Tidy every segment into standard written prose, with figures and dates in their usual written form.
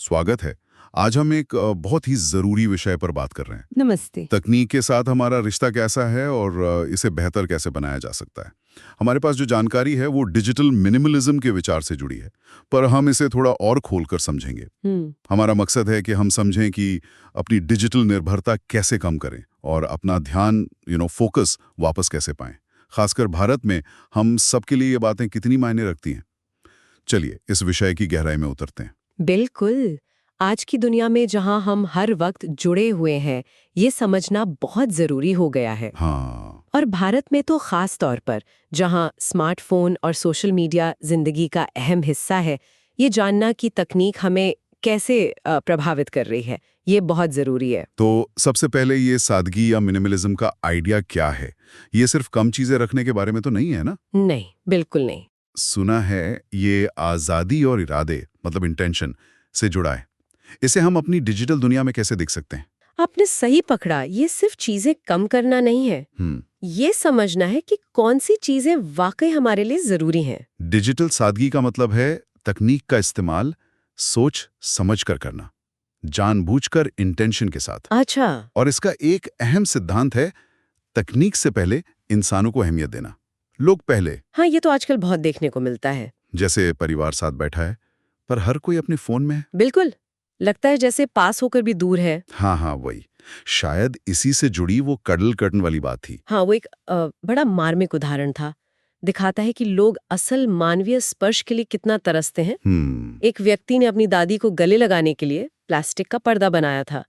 स्वागत है। आज हम एक बहुत ही ज़रूरी विषय पर बात कर रहे हैं। नमस्ते। तकनीक के साथ हमारा रिश्ता कैसा है और इसे बेहतर कैसे बनाया जा सकता है। हमारे पास जो जानकारी है वो डिजिटल मिनिमलिज्म के विचार से जुड़ी है, पर हम इसे थोड़ा और खोलकर समझेंगे। हमारा मकसद है कि हम समझें कि अपनी डिजिटल निर्भरता कैसे कम करें और अपना ध्यान फोकस वापस कैसे पाएं। खासकर भारत में हम सबके लिए ये बातें कितनी मायने रखती हैं। चलिए इस विषय की गहराई में उतरते हैं। बिल्कुल। आज की दुनिया में जहां हम हर वक्त जुड़े हुए हैं, ये समझना बहुत जरूरी हो गया है। हाँ, और भारत में तो खास तौर पर, जहां स्मार्टफोन और सोशल मीडिया जिंदगी का अहम हिस्सा है, ये जानना कि तकनीक हमें कैसे प्रभावित कर रही है, ये बहुत जरूरी है। तो सबसे पहले ये सादगी या मिनिमलिज्म का आइडिया क्या है? ये सिर्फ कम चीजें रखने के बारे में तो नहीं है ना? नहीं, बिल्कुल नहीं। सुना है ये आजादी और इरादे मतलब इंटेंशन से जुड़ा है। इसे हम अपनी डिजिटल दुनिया में कैसे देख सकते हैं? आपने सही पकड़ा, ये सिर्फ चीजें कम करना नहीं है, ये समझना है कि कौन सी चीजें वाकई हमारे लिए जरूरी हैं। डिजिटल सादगी का मतलब है तकनीक का इस्तेमाल सोच समझ कर करना, जानबूझकर इंटेंशन के साथ। अच्छा। और इसका एक अहम सिद्धांत है तकनीक से पहले इंसानों को अहमियत देना। लोग पहले, हाँ, ये तो आजकल बहुत देखने को मिलता है। जैसे परिवार साथ बैठा है पर हर कोई अपने फोन में है। बिल्कुल। लगता है जैसे पास होकर भी दूर है। हाँ, वही। शायद इसी से जुड़ी वो कडल कटन वाली बात थी। हाँ, वो एक बड़ा मार्मिक उदाहरण था। दिखाता है कि लोग असल मानवीय स्पर्श के लिए कितना तरसते हैं। एक व्यक्ति ने अपनी दादी को गले लगाने के लिए प्लास्टिक का पर्दा बनाया था।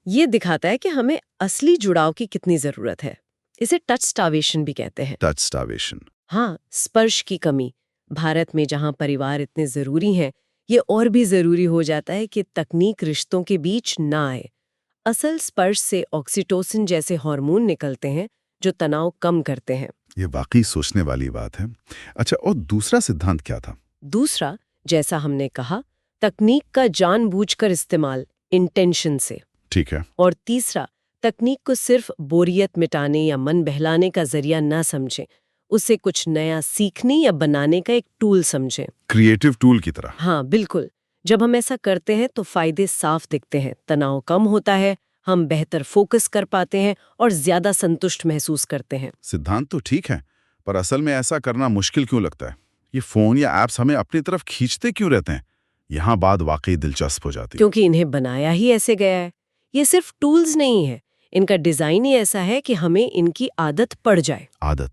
ये दिखाता है कि हमें असली जुड़ाव की कितनी जरूरत है। इसे टच स्टार्वेशन भी कहते हैं। Touch starvation. हाँ, स्पर्श की कमी। भारत में जहाँ परिवार इतने जरूरी हैं, ये और भी जरूरी हो जाता है कि तकनीक रिश्तों के बीच ना आए। असल स्पर्श से ऑक्सीटोसिन जैसे हार्मोन निकलते हैं जो तनाव कम करते हैं। ये वाकई सोचने वाली बात है। अच्छा, और दूसरा सिद्धांत क्या था? दूसरा, जैसा हमने कहा, तकनीक का जानबूझकर इस्तेमाल, इंटेंशन से। ठीक है। और तीसरा, तकनीक को सिर्फ बोरियत मिटाने या मन बहलाने का जरिया न समझें, उसे कुछ नया सीखने या बनाने का एक टूल समझें। क्रिएटिव टूल की तरह। हाँ, बिल्कुल। जब हम ऐसा करते हैं तो फायदे साफ दिखते हैं। तनाव कम होता है, हम बेहतर फोकस कर पाते हैं और ज्यादा संतुष्ट महसूस करते हैं। सिद्धांत तो ठीक है, पर असल में ऐसा करना मुश्किल क्यों लगता है? ये फोन या एप्स हमें अपनी तरफ खींचते क्यों रहते हैं? यहाँ बात वाकई दिलचस्प हो जाती है। क्योंकि इन्हें बनाया ही ऐसे गया है। ये सिर्फ टूल्स नहीं है, इनका डिजाइन ही ऐसा है कि हमें इनकी आदत पड़ जाए। आदत,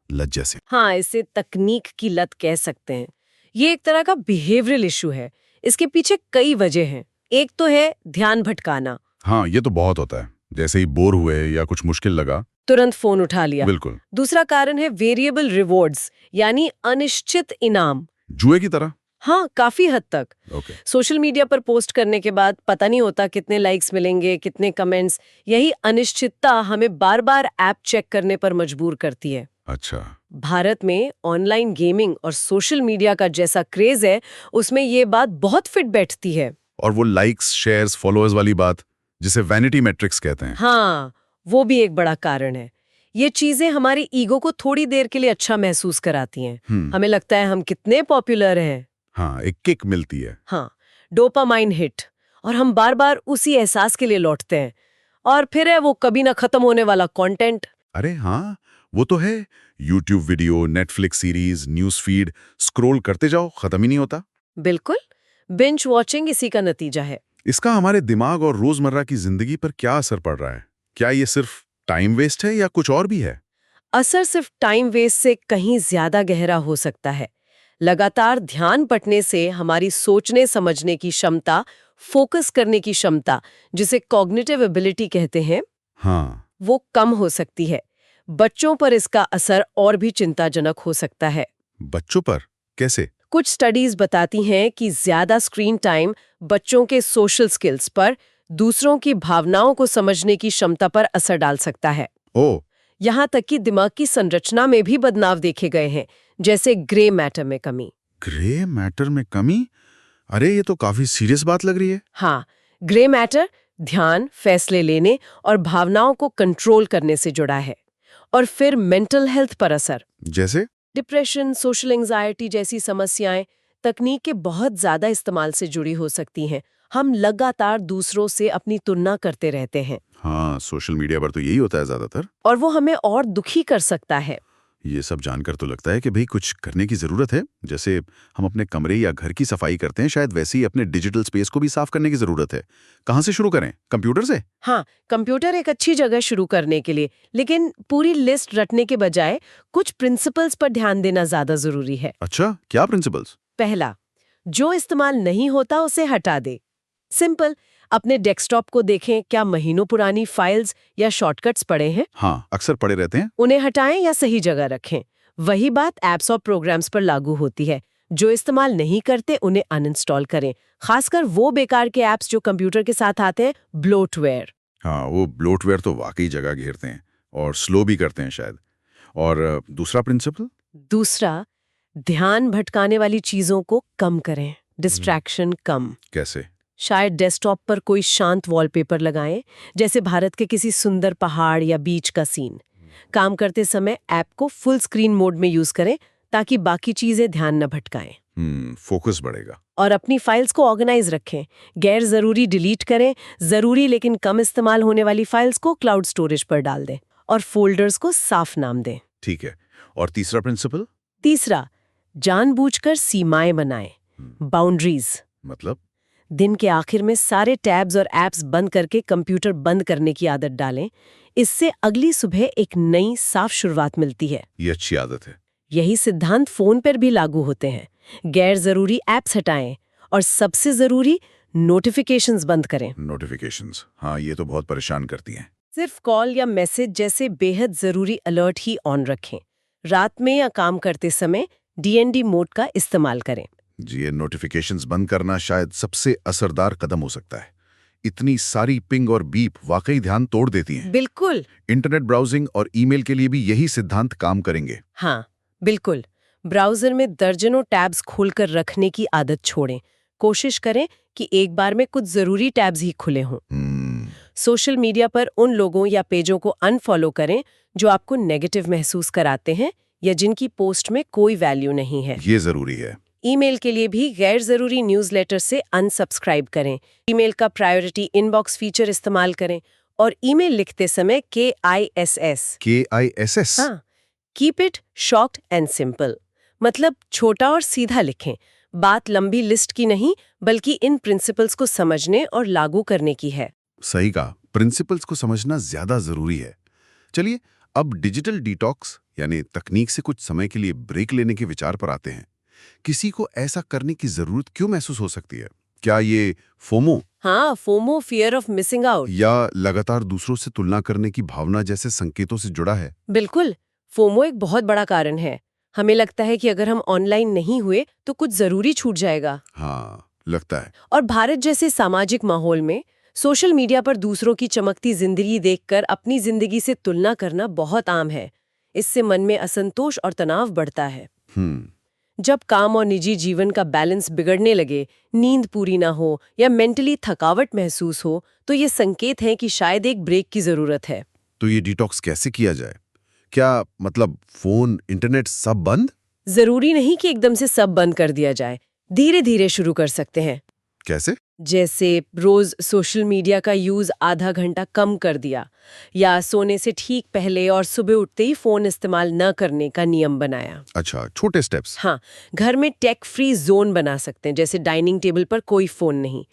लत जैसे। हाँ, इसे तकनीक की लत कह सकते हैं। ये एक तरह का बिहेवियरल इशू है। इसके पीछे कई वजह हैं। एक तो है ध्यान भटकाना। हाँ, ये तो बहुत होता है। जैसे ही बोर हुए या कुछ मुश्किल लगा, तुरंत फोन उठा लिया। बिल्कुल। दूसरा कारण है वेरिएबल रिवॉर्ड्स, यानी अनिश्चित इनाम। जुए की तरह। हाँ, काफी हद तक। ओके। सोशल मीडिया पर पोस्ट करने के बाद पता नहीं होता कितने लाइक्स मिलेंगे, कितने कमेंट्स। यही अनिश्चितता हमें बार बार ऐप चेक करने पर मजबूर करती है। अच्छा। भारत में ऑनलाइन गेमिंग और सोशल मीडिया का जैसा क्रेज है, उसमें ये बात बहुत फिट बैठती है। और वो लाइक्स, शेयर्स, फॉलोअर्स वाली बात, जिसे वैनिटी मैट्रिक्स कहते हैं। हाँ, वो भी एक बड़ा कारण है। ये चीजें हमारी ईगो को थोड़ी देर के लिए अच्छा महसूस कराती हैं। हमें लगता है हम कितने पॉपुलर हैं। हाँ, एक किक मिलती है। हाँ, डोपामाइन हिट। और हम बार बार उसी एहसास के लिए लौटते हैं। और फिर है वो कभी ना खत्म होने वाला कंटेंट। अरे हाँ, वो तो है। YouTube video, Netflix series, news feed, scroll करते जाओ, खत्म ही नहीं होता। बिल्कुल, बिंज वॉचिंग इसी का नतीजा है। इसका हमारे दिमाग और रोजमर्रा की जिंदगी पर क्या असर पड़ रहा है? क्या ये सिर्फ टाइम वेस्ट है या कुछ और भी है? असर सिर्फ टाइम वेस्ट से कहीं ज्यादा गहरा हो सकता है। लगातार ध्यान बंटने से हमारी सोचने समझने की क्षमता, फोकस करने की क्षमता, जिसे कॉग्निटिव एबिलिटी कहते हैं, हाँ। वो कम हो सकती है। बच्चों पर इसका असर और भी चिंताजनक हो सकता है। बच्चों पर कैसे? कुछ स्टडीज बताती हैं कि ज्यादा स्क्रीन टाइम बच्चों के सोशल स्किल्स पर, दूसरों की भावनाओं को समझने की क्षमता पर असर डाल सकता है। ओ। यहाँ तक कि दिमाग की संरचना में भी बदलाव देखे गए हैं, जैसे ग्रे मैटर में कमी। ग्रे मैटर में कमी? अरे ये तो काफी सीरियस बात लग रही है। हाँ, ग्रे मैटर ध्यान, फैसले लेने और भावनाओं को कंट्रोल करने से जुड़ा है। और फिर मेंटल हेल्थ पर असर, जैसे? डिप्रेशन, सोशल एंजाइटी जैसी समस्याएं तकनीक के बहुत ज्यादा इस्तेमाल से जुड़ी हो सकती हैं। हम लगातार दूसरों से अपनी तुलना करते रहते हैं हाँ, सोशल मीडिया पर तो यही होता है ज्यादातर। और वो हमें और दुखी कर सकता है। ये सब जानकर तो लगता है कि भाई कुछ करने की जरूरत है। जैसे हम अपने कमरे या घर की सफाई करते हैं, शायद वैसे ही अपने डिजिटल स्पेस को भी साफ करने की जरूरत है। कहाँ से शुरू करें? कंप्यूटर से? हाँ, कंप्यूटर एक अच्छी जगह शुरू करने के लिए, लेकिन पूरी लिस्ट रटने के बजाय कुछ प्रिंसिपल्स पर ध्यान देना ज्यादा जरूरी है। अच्छा, क्या प्रिंसिपल्स? पहला, जो इस्तेमाल नहीं होता उसे हटा दे। सिंपल, अपने डेस्कटॉप को देखें, क्या महीनों पुरानी फाइल्स या शॉर्टकट्स पड़े हैं? हाँ, अक्सर पड़े रहते हैं। उन्हें हटाएं या सही जगह रखें। वही बात ऐप्स और प्रोग्राम्स पर लागू होती है। जो इस्तेमाल नहीं करते उन्हें अनइंस्टॉल करें, खासकर वो बेकार के ऐप्स जो कंप्यूटर के साथ आते हैं, ब्लोटवेयर। हाँ, वो ब्लोटवेयर तो वाकई जगह घेरते हैं और स्लो भी करते हैं शायद। और दूसरा प्रिंसिपल? दूसरा, ध्यान भटकाने वाली चीजों को कम करें, डिस्ट्रैक्शन कम। कैसे? शायद डेस्कटॉप पर कोई शांत वॉलपेपर लगाएं, जैसे भारत के किसी सुंदर पहाड़ या बीच का सीन। काम करते समय ऐप को फुल स्क्रीन मोड में यूज करें ताकि बाकी चीजें ध्यान न भटकाएं। फोकस बढ़ेगा। और अपनी फाइल्स को ऑर्गेनाइज रखें। गैर जरूरी डिलीट करें, जरूरी लेकिन कम इस्तेमाल होने वाली फाइल्स को क्लाउड स्टोरेज पर डाल दें और फोल्डर्स को साफ नाम दें। ठीक है। और तीसरा प्रिंसिपल? तीसरा, जानबूझकर सीमाएं बनाएं, बाउंड्रीज। मतलब? दिन के आखिर में सारे टैब्स और ऐप्स बंद करके कंप्यूटर बंद करने की आदत डालें। इससे अगली सुबह एक नई साफ शुरुआत मिलती है। ये अच्छी आदत है। यही सिद्धांत फोन पर भी लागू होते हैं। गैर जरूरी ऐप्स हटाएं और सबसे जरूरी नोटिफिकेशंस बंद करें। नोटिफिकेशंस, हाँ, ये तो बहुत परेशान करती हैं। सिर्फ कॉल या मैसेज जैसे बेहद जरूरी अलर्ट ही ऑन रखें। रात में या काम करते समय DND मोड का इस्तेमाल करें। जी, ये नोटिफिकेशंस बंद करना शायद सबसे असरदार कदम हो सकता है। इतनी सारी पिंग और बीप वाकई ध्यान तोड़ देती हैं। बिल्कुल। इंटरनेट ब्राउजिंग और ईमेल के लिए भी यही सिद्धांत काम करेंगे। हाँ, बिल्कुल। ब्राउजर में दर्जनों टैब्स खोलकर रखने की आदत छोड़ें। कोशिश करें कि एक बार में कुछ जरूरी टैब्स ही खुले हों। सोशल मीडिया पर उन लोगों या पेजों को अनफॉलो करें जो आपको नेगेटिव महसूस कराते हैं या जिनकी पोस्ट में कोई वैल्यू नहीं है। ये जरूरी है। ईमेल के लिए भी गैर जरूरी न्यूज़लेटर से अनसब्सक्राइब करें। ईमेल का प्रायोरिटी इनबॉक्स फीचर इस्तेमाल करें और ईमेल लिखते समय KISS। KISS? हाँ, keep it short and simple. मतलब छोटा और सीधा लिखें। बात लंबी लिस्ट की नहीं, बल्कि इन प्रिंसिपल्स को समझने और लागू करने की है। सही कहा, प्रिंसिपल्स को समझना ज्यादा जरूरी है। चलिए, अब डिजिटल डिटॉक्स यानी तकनीक से कुछ समय के लिए ब्रेक लेने के विचार पर आते हैं। किसी को ऐसा करने की जरूरत क्यों महसूस हो सकती है? क्या ये फोमो? हाँ, FOMO, fear of missing out, या लगातार दूसरों से तुलना करने की भावना जैसे संकेतों से जुड़ा है? बिल्कुल। फोमो एक बहुत बड़ा कारण है। हमें लगता है कि अगर हम ऑनलाइन नहीं हुए तो कुछ जरूरी छूट जाएगा। हाँ, लगता है। और भारत जैसे सामाजिक माहौल में सोशल मीडिया पर दूसरों की चमकती जिंदगी देखकर अपनी जिंदगी से तुलना करना बहुत आम है। इससे मन में असंतोष और तनाव बढ़ता है। जब काम और निजी जीवन का बैलेंस बिगड़ने लगे, नींद पूरी ना हो या मेंटली थकावट महसूस हो, तो ये संकेत हैं कि शायद एक ब्रेक की जरूरत है। तो ये डिटॉक्स कैसे किया जाए? क्या मतलब फोन, इंटरनेट सब बंद? जरूरी नहीं कि एकदम से सब बंद कर दिया जाए। धीरे धीरे शुरू कर सकते हैं। कैसे? जैसे रोज सोशल मीडिया का यूज आधा घंटा कम कर दिया, या सोने से ठीक पहले और सुबह उठते ही फोन इस्तेमाल न करने का नियम बनाया। अच्छा, छोटे स्टेप्स। हाँ, घर में टेक फ्री जोन बना सकते हैं, जैसे डाइनिंग टेबल पर कोई फोन नहीं।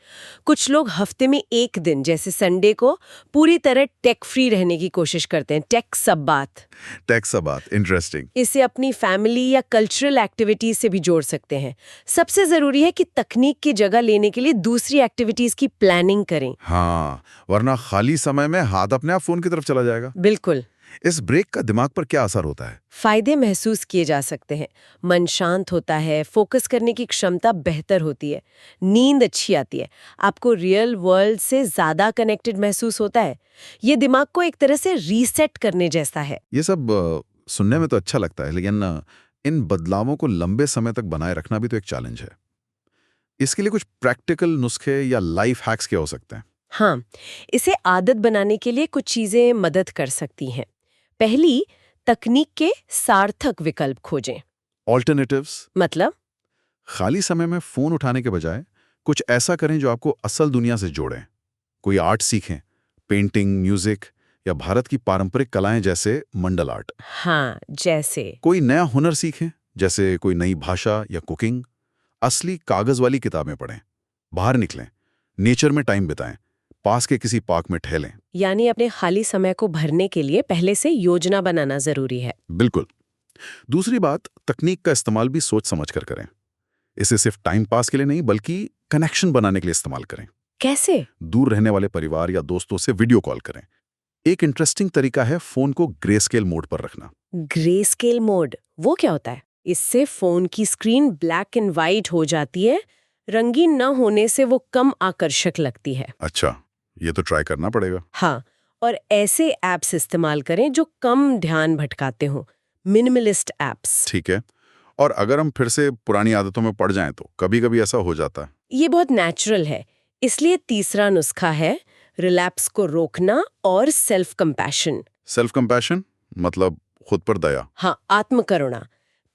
कुछ लोग हफ्ते में एक दिन, जैसे संडे को, पूरी तरह टेक फ्री रहने की कोशिश करते हैं। टेक सब बात। इंटरेस्टिंग। इसे अपनी फैमिली या कल्चरल एक्टिविटीज से भी जोड़ सकते हैं। सबसे जरूरी है कि तकनीक की जगह लेने के लिए दूसरी एक्टिविटीज की प्लानिंग करें। हाँ, वरना खाली समय में हाथ अपने आप फोन की तरफ चला जाएगा। बिल्कुल। इस ब्रेक का दिमाग पर क्या असर होता है? फायदे महसूस किए जा सकते हैं। मन शांत होता है, फोकस करने की क्षमता बेहतर होती है, नींद अच्छी आती है, आपको रियल वर्ल्ड से ज्यादा कनेक्टेड महसूस होता है। ये दिमाग को एक तरह से रीसेट करने जैसा है। ये सब सुनने में तो अच्छा लगता है, लेकिन इन बदलावों को लंबे समय तक बनाए रखना भी तो एक चैलेंज है। इसके लिए कुछ प्रैक्टिकल नुस्खे या लाइफ हैक्स क्या हो सकते हैं? हाँ, इसे आदत बनाने के लिए कुछ चीजें मदद कर सकती हैं। पहली, तकनीक के सार्थक विकल्प खोजें। ऑल्टरनेटिव्स? मतलब खाली समय में फोन उठाने के बजाय कुछ ऐसा करें जो आपको असल दुनिया से जोड़ें। कोई आर्ट सीखें, पेंटिंग, म्यूजिक या भारत की पारंपरिक कलाएं जैसे मंडल आर्ट। हाँ, जैसे कोई नया हुनर सीखें, जैसे कोई नई भाषा या कुकिंग। असली कागज वाली किताबें पढ़ें, बाहर निकलें, नेचर में टाइम बिताएं, पास के किसी पार्क में टहलें। यानी अपने खाली समय को भरने के लिए पहले से योजना बनाना जरूरी है। बिल्कुल। दूसरी बात, तकनीक का इस्तेमाल भी सोच समझ कर करें। इसे सिर्फ टाइम पास के लिए नहीं बल्कि कनेक्शन बनाने के लिए इस्तेमाल करें। कैसे? दूर रहने वाले परिवार या दोस्तों से वीडियो कॉल करें। एक इंटरेस्टिंग तरीका है फोन को ग्रे स्केल मोड पर रखना। ग्रे स्केल मोड, वो क्या होता है? इससे फोन की स्क्रीन ब्लैक एंड व्हाइट हो जाती है, रंगीन न होने से वो कम आकर्षक लगती है। अच्छा, ये तो ट्राई करना पड़ेगा। हाँ, और ऐसे ऐप्स इस्तेमाल करें जो कम ध्यान भटकाते हों, मिनिमलिस्ट ऐप्स। ठीक है। और अगर हम फिर से पुरानी आदतों में पड़ जाएं तो कभी कभी ऐसा हो जाता है। ये बहुत नेचुरल है, इसलिए तीसरा नुस्खा है रिलैप्स को रोकना और सेल्फ कंपैशन। सेल्फ कंपैशन मतलब खुद पर दया। हाँ, आत्मकरुणा।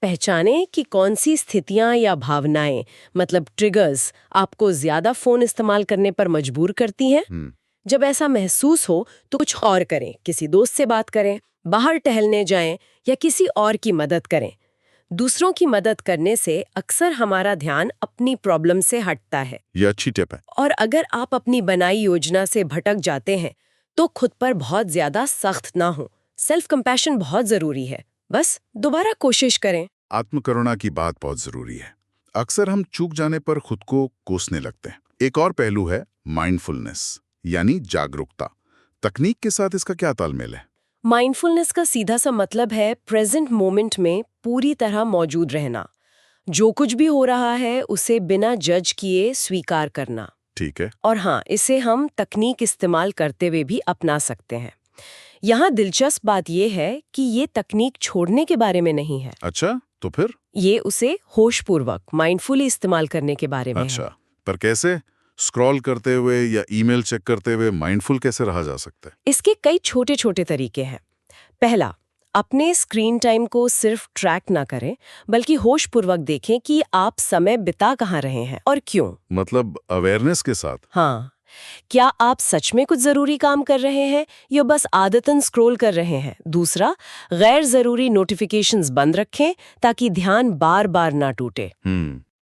पहचानें कि कौन सी स्थितियां या भावनाएं, मतलब ट्रिगर्स, आपको ज्यादा फोन इस्तेमाल करने पर मजबूर करती हैं। जब ऐसा महसूस हो तो कुछ और करें, किसी दोस्त से बात करें, बाहर टहलने जाएं या किसी और की मदद करें। दूसरों की मदद करने से अक्सर हमारा ध्यान अपनी प्रॉब्लम से हटता है। ये अच्छी टिप है। और अगर आप अपनी बनाई योजना से भटक जाते हैं तो खुद पर बहुत ज्यादा सख्त ना हो। सेल्फ कंपैशन बहुत जरूरी है, बस दोबारा कोशिश करें। आत्मकरुणा की बात बहुत जरूरी है। अक्सर हम चूक जाने पर खुद को कोसने लगते हैं। एक और पहलू है माइंडफुलनेस, यानी जागरूकता। तकनीक के साथ इसका क्या तालमेल है? माइंडफुलनेस का सीधा सा मतलब है प्रेजेंट मोमेंट में पूरी तरह मौजूद रहना। जो कुछ भी हो रहा है उसे बिना जज किए स्वीकार करना। ठीक है। और हाँ, इसे हम तकनीक इस्तेमाल करते हुए भी अपना सकते हैं। यहाँ दिलचस्प बात यह है कि ये तकनीक छोड़ने के बारे में नहीं है। अच्छा, तो फिर? ये उसे होशपूर्वक, माइंडफुली इस्तेमाल करने के बारे में है। अच्छा, पर कैसे? स्क्रॉल करते हुए या ईमेल चेक करते हुए माइंडफुल कैसे रहा जा सकता है? इसके कई छोटे छोटे तरीके हैं। पहला, अपने स्क्रीन टाइम को सिर्फ ट्रैक ना करें, बल्कि होशपूर्वक देखें कि आप समय बिता कहाँ रहे हैं और क्यों। मतलब अवेयरनेस के साथ। हाँ, क्या आप सच में कुछ जरूरी काम कर रहे हैं या बस आदतन स्क्रॉल कर रहे हैं। दूसरा, गैर जरूरी नोटिफिकेशंस बंद रखें ताकि ध्यान बार बार ना टूटे।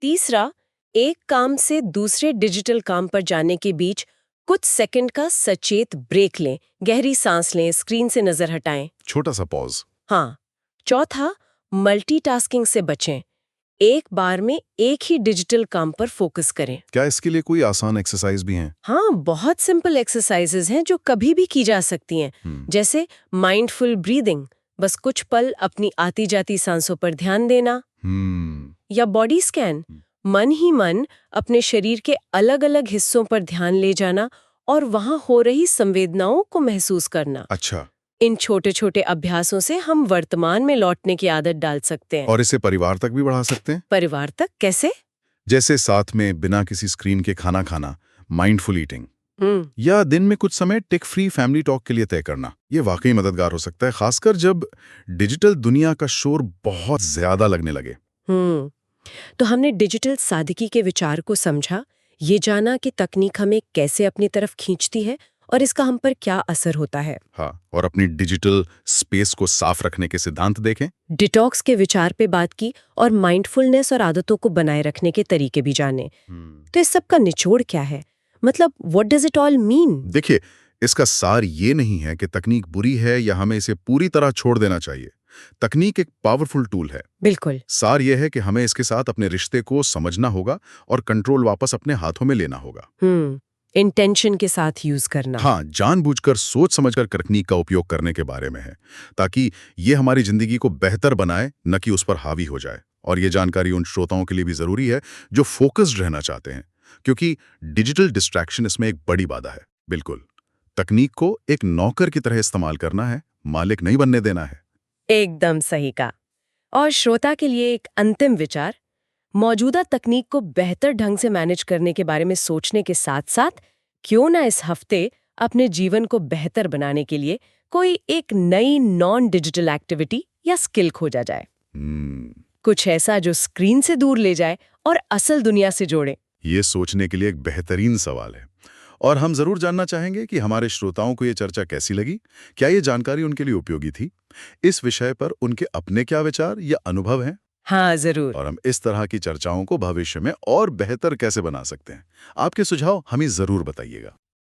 तीसरा, एक काम से दूसरे डिजिटल काम पर जाने के बीच कुछ सेकंड का सचेत ब्रेक लें, गहरी सांस लें, स्क्रीन से नजर हटाएं। छोटा सा पॉज। हाँ। चौथा, मल्टीटास्किंग से बचें। एक बार में एक ही डिजिटल काम पर फोकस करें। क्या इसके लिए कोई आसान एक्सरसाइज भी हैं? हाँ, बहुत सिंपल एक्सरसाइजेज हैं जो कभी भी की जा सकती हैं। जैसे माइंडफुल ब्रीदिंग, बस कुछ पल अपनी आती जाती सांसों पर ध्यान देना। या बॉडी स्कैन, मन ही मन अपने शरीर के अलग अलग हिस्सों पर ध्यान ले जाना और वहां हो रही संवेदनाओं को महसूस करना। अच्छा। इन छोटे छोटे अभ्यासों से हम वर्तमान में लौटने की आदत डाल सकते हैं। और इसे परिवार तक भी बढ़ा सकते हैं? परिवार तक कैसे? जैसे साथ में बिना किसी स्क्रीन के खाना खाना, माइंडफुल ईटिंग, या दिन में कुछ समय टेक फ्री फैमिली टॉक के लिए तय करना। ये वाकई मददगार हो सकता है, खासकर जब डिजिटल दुनिया का शोर बहुत ज्यादा लगने लगे। तो हमने डिजिटल सादगी के विचार को समझा, ये जाना कि तकनीक हमें कैसे अपनी तरफ खींचती है और इसका हम पर क्या असर होता है। हाँ, और अपनी डिजिटल स्पेस को साफ रखने के सिद्धांत देखें। डिटॉक्स के विचार पे बात की और माइंडफुलनेस और आदतों को बनाए रखने के तरीके भी जाने। तो इस सब का निचोड़ क्या है? मतलब what does it all mean? देखिए, इसका सार ये नहीं है कि तकनीक बुरी है या हमें इसे पूरी तरह छोड़ देना चाहिए। तकनीक एक पावरफुल टूल है। बिल्कुल। सार यह है कि हमें इसके साथ अपने रिश्ते को समझना होगा और कंट्रोल वापस अपने हाथों में लेना होगा। इंटेंशन के साथ यूज करना। हाँ, जानबूझकर सोच समझकर तकनीक का उपयोग करने के बारे में है, ताकि ये हमारी जिंदगी को बेहतर बनाए, न कि उस पर हावी हो जाए। और ये जानकारी उन श्रोताओं के लिए भी जरूरी है जो फोकस्ड रहना चाहते हैं, क्योंकि डिजिटल डिस्ट्रैक्शन इसमें एक बड़ी बाधा है। बिल्कुल, तकनीक को एक नौकर की तरह इस्तेमाल करना है, मालिक नहीं बनने देना है। एकदम सही कहा। और श्रोता के लिए एक अंतिम विचार, मौजूदा तकनीक को बेहतर ढंग से मैनेज करने के बारे में सोचने के साथ साथ क्यों ना इस हफ्ते अपने जीवन को बेहतर बनाने के लिए कोई एक नई नॉन डिजिटल एक्टिविटी या स्किल खोजा जाए। कुछ ऐसा जो स्क्रीन से दूर ले जाए और असल दुनिया से जोड़े। ये सोचने के लिए एक बेहतरीन सवाल है और हम जरूर जानना चाहेंगे कि हमारे श्रोताओं को ये चर्चा कैसी लगी। क्या ये जानकारी उनके लिए उपयोगी थी? इस विषय पर उनके अपने क्या विचार या अनुभव हैं? हाँ, जरूर। और हम इस तरह की चर्चाओं को भविष्य में और बेहतर कैसे बना सकते हैं? आपके सुझाव हमें जरूर बताइएगा।